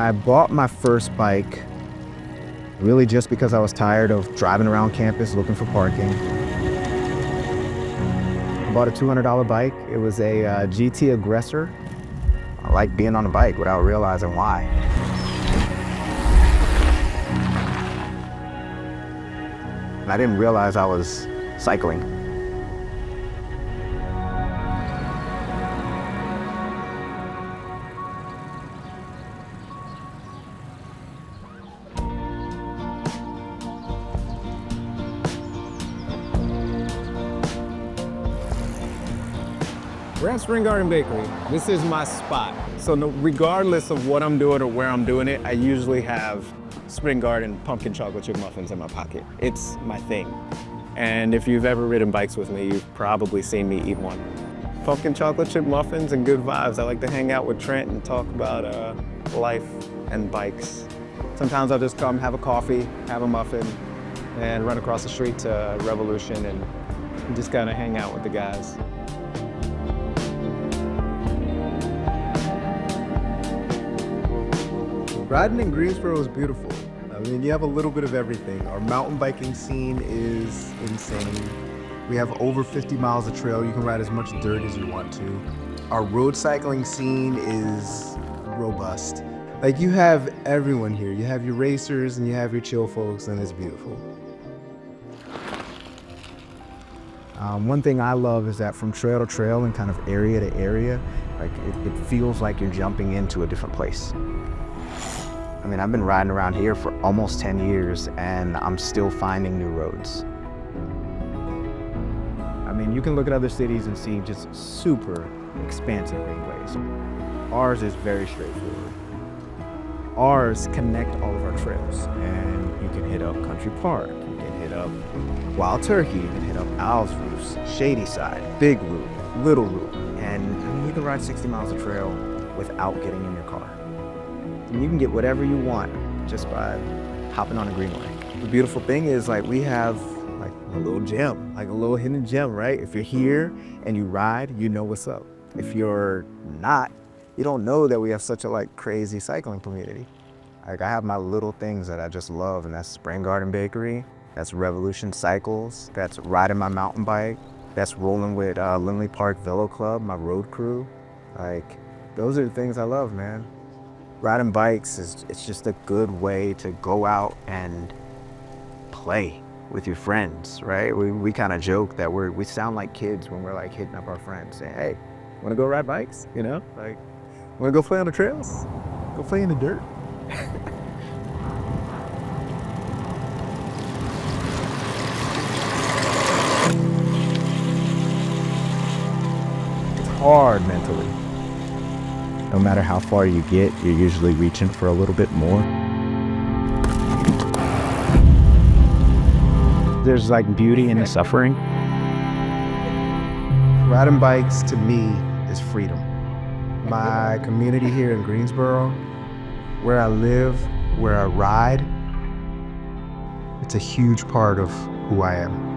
I bought my first bike really just because I was tired of driving around campus looking for parking. I bought a $200 bike. It was a GT Aggressor. I like being on a bike without realizing why. And I didn't realize I was cycling. We're at Spring Garden Bakery. This is my spot. So regardless of what I'm doing or where I'm doing it, I usually have Spring Garden pumpkin chocolate chip muffins in my pocket. It's my thing. And if you've ever ridden bikes with me, you've probably seen me eat one. Pumpkin chocolate chip muffins and good vibes. I like to hang out with Trent and talk about life and bikes. Sometimes I'll just come have a coffee, have a muffin, and run across the street to Revolution and just kind of hang out with the guys. Riding in Greensboro is beautiful. I mean, you have a little bit of everything. Our mountain biking scene is insane. We have over 50 miles of trail. You can ride as much dirt as you want to. Our road cycling scene is robust. Like, you have everyone here. You have your racers and you have your chill folks, and it's beautiful. One thing I love is that from trail to trail and kind of area to area, like it feels like you're jumping into a different place. I mean, I've been riding around here for almost 10 years and I'm still finding new roads. I mean, you can look at other cities and see just super expansive greenways. Ours is very straightforward. Ours connect all of our trails, and you can hit up Country Park, you can hit up Wild Turkey, you can hit up Owl's Roost, Shady Side, Big Loop, Little Loop, and I mean, you can ride 60 miles of trail without getting in your car. And you can get whatever you want just by hopping on a greenway. The beautiful thing is, like, we have like a little gem, like a little hidden gem, right? If you're here and you ride, you know what's up. If you're not, you don't know that we have such a like crazy cycling community. Like, I have my little things that I just love, and that's Spring Garden Bakery, that's Revolution Cycles, that's riding my mountain bike, that's rolling with Lindley Park Velo Club, my road crew. Like, those are the things I love, man. Riding bikes it's just a good way to go out and play with your friends, right? We kind of joke that we sound like kids when we're like hitting up our friends saying, hey, wanna go ride bikes? You know, like, wanna go play on the trails? Go play in the dirt. It's hard mentally. No matter how far you get, you're usually reaching for a little bit more. There's like beauty in the suffering. Riding bikes to me is freedom. My community here in Greensboro, where I live, where I ride, it's a huge part of who I am.